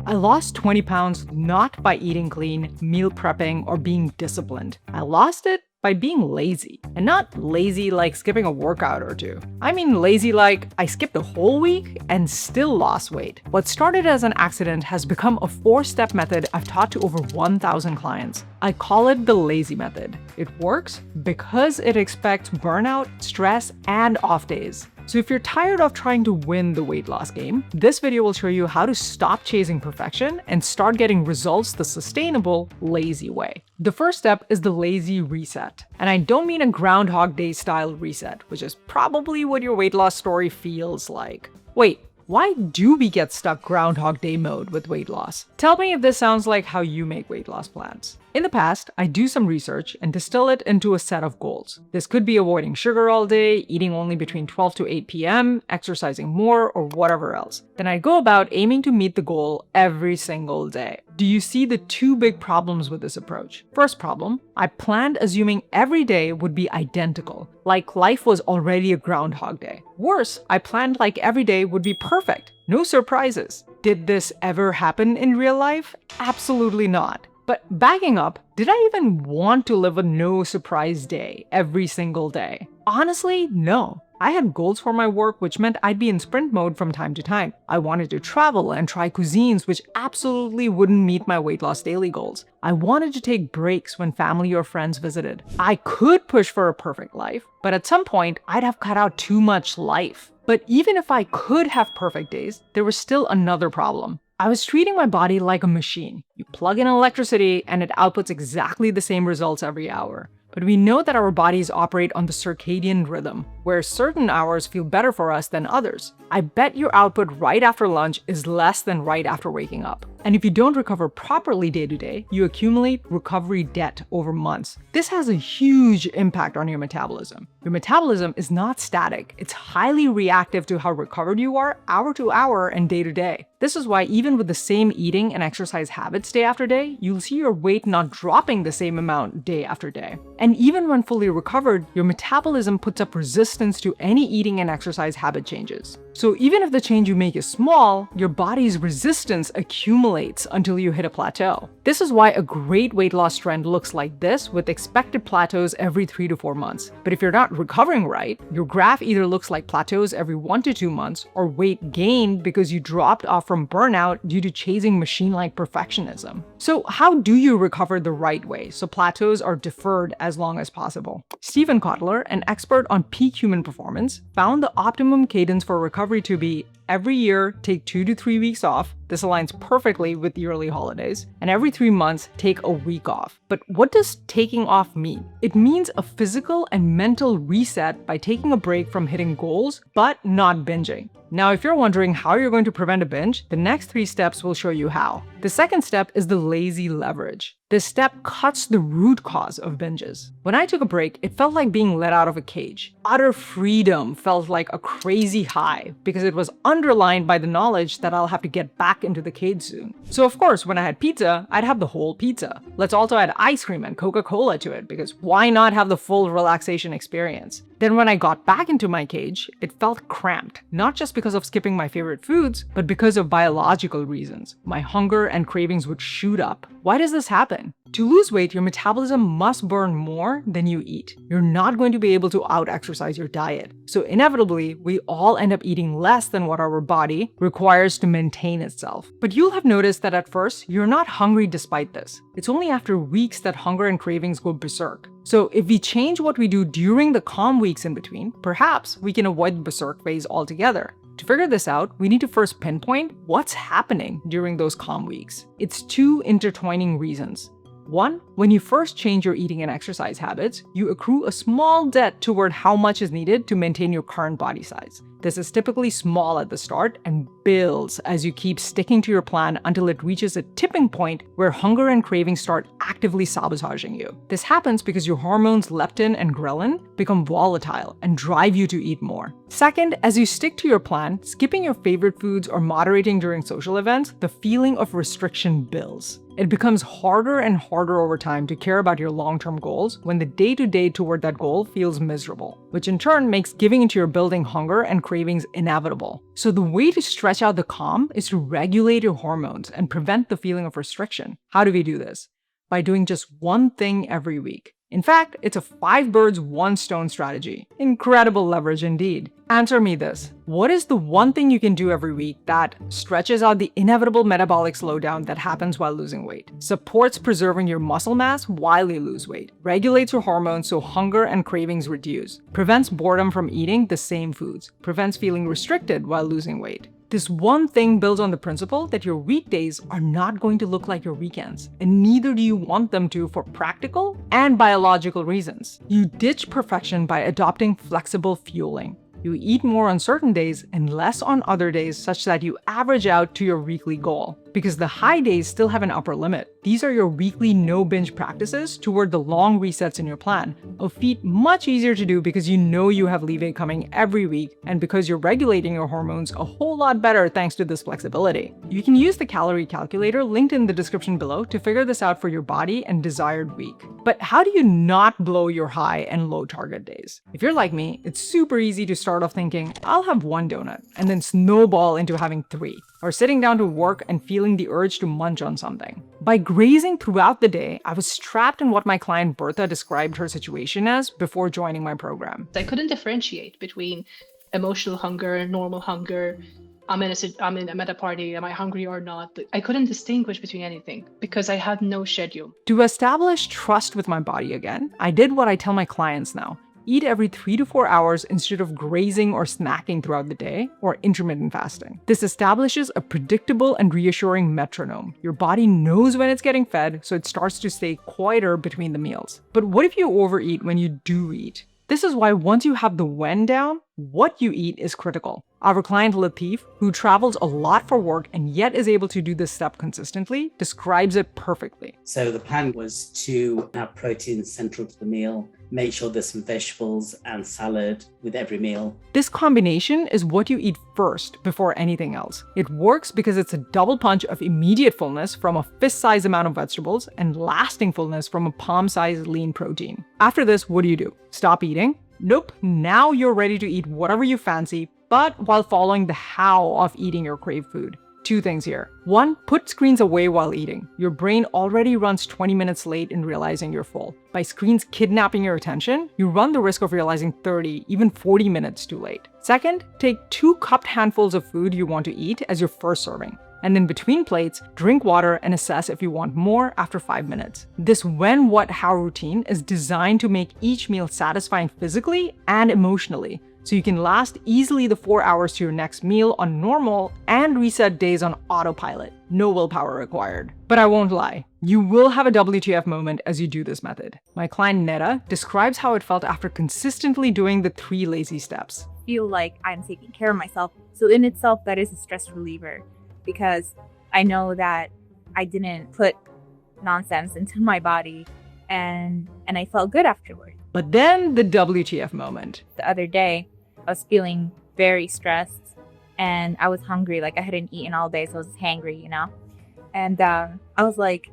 I lost 20 pounds not by eating clean, meal prepping, or being disciplined. I lost it by being lazy. And not lazy like skipping a workout or two. I mean lazy like I skipped a whole week and still lost weight. What started as an accident has become a 4-step method I've taught to over 1,000 clients. I call it the lazy method. It works because it expects burnout, stress, and off days. So if you're tired of trying to win the weight loss game, this video will show you how to stop chasing perfection and start getting results the sustainable, lazy way. The first step is the lazy reset. And I don't mean a Groundhog Day style reset, which is probably what your weight loss story feels like. Wait, why do we get stuck Groundhog Day mode with weight loss? Tell me if this sounds like how you make weight loss plans. In the past, I do some research and distill it into a set of goals. This could be avoiding sugar all day, eating only between 12 to 8 p.m., exercising more, or whatever else. Then I go about aiming to meet the goal every single day. Do you see the two big problems with this approach? First problem, I planned assuming every day would be identical, like life was already a Groundhog Day. Worse, I planned like every day would be perfect, no surprises. Did this ever happen in real life? Absolutely not. But backing up, did I even want to live a no surprise day every single day? Honestly, no. I had goals for my work, which meant I'd be in sprint mode from time to time. I wanted to travel and try cuisines, which absolutely wouldn't meet my weight loss daily goals. I wanted to take breaks when family or friends visited. I could push for a perfect life, but at some point, I'd have cut out too much life. But even if I could have perfect days, there was still another problem. I was treating my body like a machine. You plug in electricity and it outputs exactly the same results every hour. But we know that our bodies operate on the circadian rhythm, where certain hours feel better for us than others. I bet your output right after lunch is less than right after waking up. And if you don't recover properly day to day, you accumulate recovery debt over months. This has a huge impact on your metabolism. Your metabolism is not static. It's highly reactive to how recovered you are hour to hour and day to day. This is why even with the same eating and exercise habits day after day, you'll see your weight not dropping the same amount day after day. And even when fully recovered, your metabolism puts up resistance to any eating and exercise habit changes. So even if the change you make is small, your body's resistance accumulates until you hit a plateau. This is why a great weight loss trend looks like this, with expected plateaus every 3 to 4 months. But if you're not recovering right, your graph either looks like plateaus every 1 to 2 months or weight gained because you dropped off from burnout due to chasing machine-like perfectionism. So how do you recover the right way so plateaus are deferred as long as possible? Stephen Kotler, an expert on peak human performance, found the optimum cadence for recovery to be every year, take 2 to 3 weeks off. This aligns perfectly with yearly holidays. And every 3 months, take a week off. But what does taking off mean? It means a physical and mental reset by taking a break from hitting goals, but not binging. Now, if you're wondering how you're going to prevent a binge, the next 3 steps will show you how. The second step is the lazy leverage. This step cuts the root cause of binges. When I took a break, it felt like being let out of a cage. Utter freedom felt like a crazy high because it was underlined by the knowledge that I'll have to get back into the cage soon. So of course, when I had pizza, I'd have the whole pizza. Let's also add ice cream and Coca-Cola to it because why not have the full relaxation experience? Then when I got back into my cage, it felt cramped, not just because of skipping my favorite foods, but because of biological reasons. My hunger and cravings would shoot up. Why does this happen? To lose weight, your metabolism must burn more than you eat. You're not going to be able to out-exercise your diet. So inevitably, we all end up eating less than what our body requires to maintain itself. But you'll have noticed that at first, you're not hungry despite this. It's only after weeks that hunger and cravings go berserk. So if we change what we do during the calm weeks in between, perhaps we can avoid the berserk phase altogether. To figure this out, we need to first pinpoint what's happening during those calm weeks. It's 2 intertwining reasons. 1, when you first change your eating and exercise habits, you accrue a small debt toward how much is needed to maintain your current body size. This is typically small at the start and builds as you keep sticking to your plan until it reaches a tipping point where hunger and cravings start actively sabotaging you. This happens because your hormones leptin and ghrelin become volatile and drive you to eat more. Second, as you stick to your plan, skipping your favorite foods or moderating during social events, the feeling of restriction builds. It becomes harder and harder over time to care about your long-term goals when the day-to-day toward that goal feels miserable, which in turn makes giving into your building hunger and cravings inevitable. So the way to stretch out the calm is to regulate your hormones and prevent the feeling of restriction. How do we do this? By doing just one thing every week. In fact, it's a 5 birds, 1 stone strategy. Incredible leverage indeed. Answer me this. What is the one thing you can do every week that stretches out the inevitable metabolic slowdown that happens while losing weight, supports preserving your muscle mass while you lose weight, regulates your hormones so hunger and cravings reduce, prevents boredom from eating the same foods, prevents feeling restricted while losing weight? This one thing builds on the principle that your weekdays are not going to look like your weekends, and neither do you want them to for practical and biological reasons. You ditch perfection by adopting flexible fueling. You eat more on certain days and less on other days such that you average out to your weekly goal. Because the high days still have an upper limit. These are your weekly no binge practices toward the long resets in your plan. A feat much easier to do because you know you have leeway coming every week and because you're regulating your hormones a whole lot better thanks to this flexibility. You can use the calorie calculator linked in the description below to figure this out for your body and desired week. But how do you not blow your high and low target days? If you're like me, it's super easy to start off thinking, I'll have 1 donut, and then snowball into having 3, or sitting down to work and feeling the urge to munch on something. By grazing throughout the day, I was trapped in what my client Bertha described her situation as before joining my program. I couldn't differentiate between emotional hunger, normal hunger. I'm at a party, am I hungry or not? I couldn't distinguish between anything because I had no schedule. To establish trust with my body again, I did what I tell my clients now. Eat every 3 to 4 hours instead of grazing or snacking throughout the day, or intermittent fasting. This establishes a predictable and reassuring metronome. Your body knows when it's getting fed, so it starts to stay quieter between the meals. But what if you overeat when you do eat? This is why once you have the when down, what you eat is critical. Our client Latif, who travels a lot for work and yet is able to do this step consistently, describes it perfectly. So the plan was to have protein central to the meal, make sure there's some vegetables and salad with every meal. This combination is what you eat first before anything else. It works because it's a double punch of immediate fullness from a fist-sized amount of vegetables and lasting fullness from a palm-sized lean protein. After this, what do? Stop eating? Nope, now you're ready to eat whatever you fancy, but while following the how of eating your crave food. 2 things here. 1, put screens away while eating. Your brain already runs 20 minutes late in realizing you're full. By screens kidnapping your attention, you run the risk of realizing 30, even 40 minutes too late. 2nd, take 2 cupped handfuls of food you want to eat as your first serving. And then between plates, drink water and assess if you want more after 5 minutes. This when, what, how routine is designed to make each meal satisfying physically and emotionally, so you can last easily the 4 hours to your next meal on normal and reset days on autopilot. No willpower required. But I won't lie, you will have a WTF moment as you do this method. My client Netta describes how it felt after consistently doing the 3 lazy steps. Feel like I'm taking care of myself. So in itself, that is a stress reliever because I know that I didn't put nonsense into my body and I felt good afterward. But then the WTF moment. The other day, I was feeling very stressed and I was hungry. Like I hadn't eaten all day, so I was hangry, And I was like,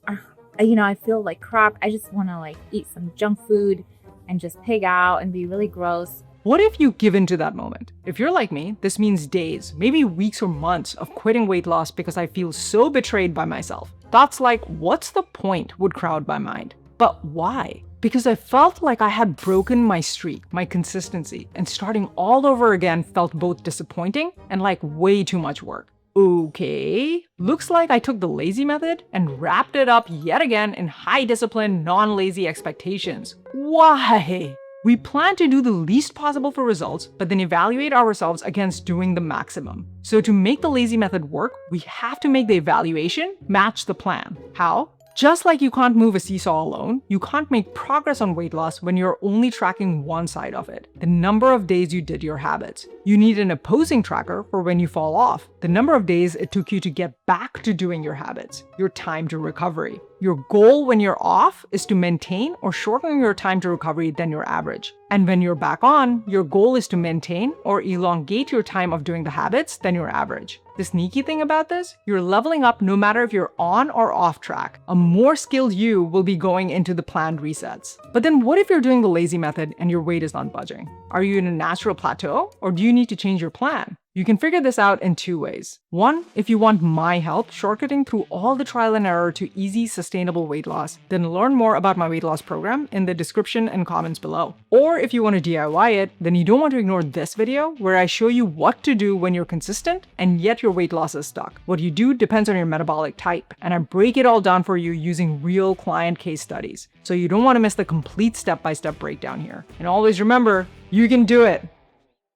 I feel like crap. I just want to eat some junk food and just pig out and be really gross. What if you give in to that moment? If you're like me, this means days, maybe weeks or months of quitting weight loss because I feel so betrayed by myself. Thoughts like, what's the point, would crowd my mind. But why? Because I felt like I had broken my streak, my consistency, and starting all over again felt both disappointing and like way too much work. Okay, looks like I took the lazy method and wrapped it up yet again in high discipline, non-lazy expectations. Why? We plan to do the least possible for results, but then evaluate ourselves against doing the maximum. So to make the lazy method work, we have to make the evaluation match the plan. How? Just like you can't move a seesaw alone, you can't make progress on weight loss when you're only tracking one side of it, the number of days you did your habits. You need an opposing tracker for when you fall off, the number of days it took you to get back to doing your habits, your time to recovery. Your goal when you're off is to maintain or shorten your time to recovery than your average. And when you're back on, your goal is to maintain or elongate your time of doing the habits than your average. The sneaky thing about this, you're leveling up no matter if you're on or off track. A more skilled you will be going into the planned resets. But then what if you're doing the lazy method and your weight is not budging? Are you in a natural plateau, or do you need to change your plan? You can figure this out in 2 ways. One, if you want my help shortcutting through all the trial and error to easy, sustainable weight loss, then learn more about my weight loss program in the description and comments below. Or if you want to DIY it, then you don't want to ignore this video where I show you what to do when you're consistent and yet your weight loss is stuck. What you do depends on your metabolic type, and I break it all down for you using real client case studies. So you don't want to miss the complete step-by-step breakdown here. And always remember, you can do it.